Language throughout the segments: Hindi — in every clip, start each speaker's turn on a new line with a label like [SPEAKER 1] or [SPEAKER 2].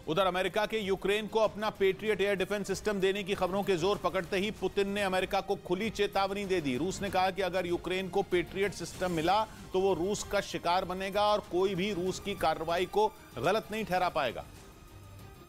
[SPEAKER 1] उधर अमेरिका के यूक्रेन को अपना पेट्रियट एयर डिफेंस सिस्टम देने की खबरों के जोर पकड़ते ही पुतिन ने अमेरिका को खुली चेतावनी दे दी। रूस ने कहा कि अगर यूक्रेन को पेट्रियट सिस्टम मिला तो वो रूस का शिकार बनेगा और कोई भी रूस की कार्रवाई को गलत नहीं ठहरा पाएगा,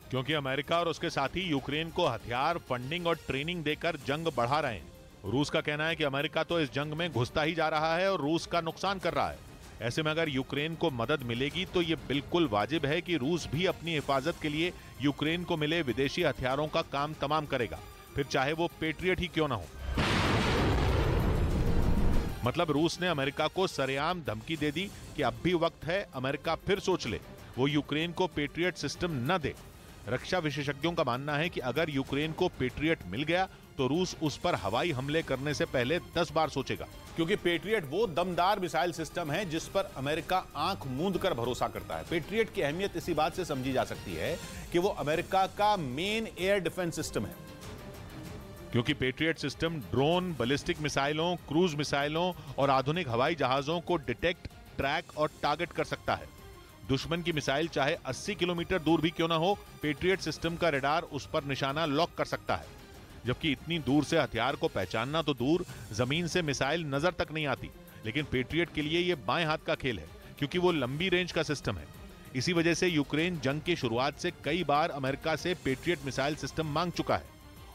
[SPEAKER 1] क्योंकि अमेरिका और उसके साथी यूक्रेन को हथियार, फंडिंग और ट्रेनिंग देकर जंग बढ़ा रहे हैं। रूस का कहना है कि अमेरिका तो इस जंग में घुसता ही जा रहा है और रूस का नुकसान कर रहा है। ऐसे में अगर यूक्रेन को मदद मिलेगी तो ये बिल्कुल वाजिब है कि रूस भी अपनी हिफाजत के लिए यूक्रेन को मिले विदेशी हथियारों का काम तमाम करेगा, फिर चाहे वो पेट्रियट ही क्यों ना हो। मतलब रूस ने अमेरिका को सरेआम धमकी दे दी कि अब भी वक्त है, अमेरिका फिर सोच ले, वो यूक्रेन को पेट्रियट सिस्टम न दे। रक्षा विशेषज्ञों का मानना है कि अगर यूक्रेन को पेट्रियट मिल गया तो रूस उस पर हवाई हमले करने से पहले 10 बार सोचेगा, क्योंकि पेट्रियट वो दमदार मिसाइल सिस्टम है जिस पर अमेरिका आंख मूंद कर भरोसा करता है। पेट्रियट की अहमियत इसी बात से समझी जा सकती है कि वो अमेरिका का मेन एयर डिफेंस सिस्टम है, क्योंकि पेट्रियट सिस्टम ड्रोन, बैलिस्टिक मिसाइलों, क्रूज मिसाइलों और आधुनिक हवाई जहाजों को डिटेक्ट, ट्रैक और टारगेट कर सकता है। दुश्मन की मिसाइल चाहे 80 किलोमीटर दूर भी क्यों ना हो, पेट्रियट सिस्टम का रडार उस पर निशाना लॉक कर सकता है। जबकि इतनी दूर से हथियार को पहचानना तो दूर, जमीन से मिसाइल नजर तक नहीं आती। लेकिन पेट्रियट के लिए यह बाएं हाथ का खेल है, क्योंकि वो लंबी रेंज का सिस्टम है। इसी वजह से यूक्रेन जंग की शुरुआत से कई बार अमेरिका से पेट्रियट मिसाइल सिस्टम मांग चुका है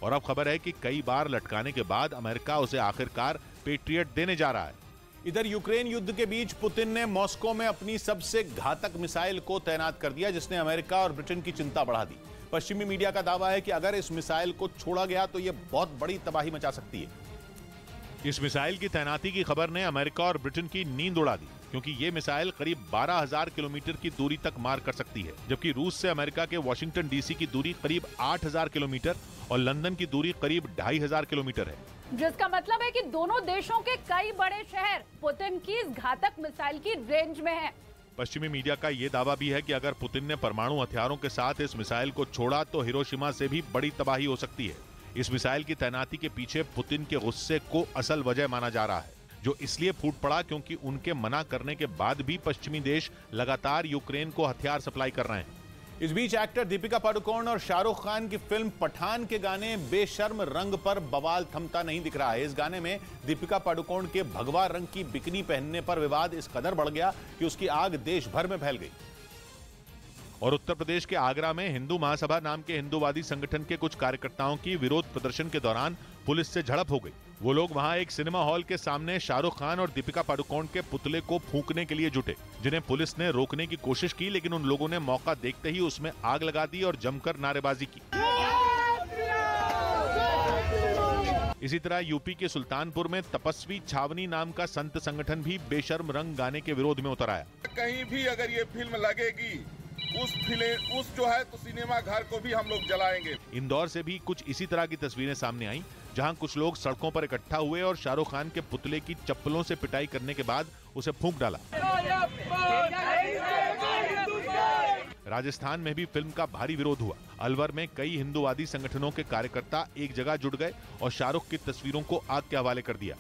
[SPEAKER 1] और अब खबर है कि कई बार लटकाने के बाद अमेरिका उसे आखिरकार पेट्रियट देने जा रहा है। इधर यूक्रेन युद्ध के बीच पुतिन ने मॉस्को में अपनी सबसे घातक मिसाइल को तैनात कर दिया, जिसने अमेरिका और ब्रिटेन की चिंता बढ़ा दी। पश्चिमी मीडिया का दावा है कि अगर इस मिसाइल को छोड़ा गया तो यह बहुत बड़ी तबाही मचा सकती है। इस मिसाइल की तैनाती की खबर ने अमेरिका और ब्रिटेन की नींद उड़ा दी, क्योंकि यह मिसाइल करीब 12,000 किलोमीटर की दूरी तक मार कर सकती है, जबकि रूस से अमेरिका के वॉशिंगटन डीसी की दूरी करीब 8,000 किलोमीटर और लंदन की दूरी करीब 2,500 किलोमीटर है।
[SPEAKER 2] जिसका मतलब है कि दोनों देशों के कई बड़े शहर पुतिन की इस घातक मिसाइल की रेंज में हैं।
[SPEAKER 1] पश्चिमी मीडिया का यह दावा भी है कि अगर पुतिन ने परमाणु हथियारों के साथ इस मिसाइल को छोड़ा तो हिरोशिमा से भी बड़ी तबाही हो सकती है। इस मिसाइल की तैनाती के पीछे पुतिन के गुस्से को असल वजह माना जा रहा है, जो इसलिए फूट पड़ा क्योंकि उनके मना करने के बाद भी पश्चिमी देश लगातार यूक्रेन को हथियार सप्लाई कर रहे हैं। इस बीच एक्टर दीपिका पादुकोण और शाहरुख खान की फिल्म पठान के गाने बेशर्म रंग पर बवाल थमता नहीं दिख रहा है। इस गाने में दीपिका पादुकोण के भगवा रंग की बिकनी पहनने पर विवाद इस कदर बढ़ गया कि उसकी आग देश भर में फैल गई। और उत्तर प्रदेश के आगरा में हिंदू महासभा नाम के हिंदूवादी संगठन के कुछ कार्यकर्ताओं की विरोध प्रदर्शन के दौरान पुलिस से झड़प हो गई। वो लोग वहां एक सिनेमा हॉल के सामने शाहरुख खान और दीपिका पादुकोण के पुतले को फूंकने के लिए जुटे, जिन्हें पुलिस ने रोकने की कोशिश की, लेकिन उन लोगों ने मौका देखते ही उसमें आग लगा दी और जमकर नारेबाजी की। इसी तरह यूपी के सुल्तानपुर में तपस्वी छावनी नाम का संत संगठन भी बेशर्म रंग गाने के विरोध में उतर आया।
[SPEAKER 3] कहीं भी अगर ये फिल्म लगेगी उस जो है तो सिनेमा घर को भी हम लोग जलाएंगे।
[SPEAKER 1] इंदौर से भी कुछ इसी तरह की तस्वीरें सामने आई, जहां कुछ लोग सड़कों पर इकट्ठा हुए और शाहरुख खान के पुतले की चप्पलों से पिटाई करने के बाद उसे फूंक डाला। राजस्थान में भी फिल्म का भारी विरोध हुआ। अलवर में कई हिंदूवादी संगठनों के कार्यकर्ता एक जगह जुट गए और शाहरुख की तस्वीरों को आग के हवाले कर दिया।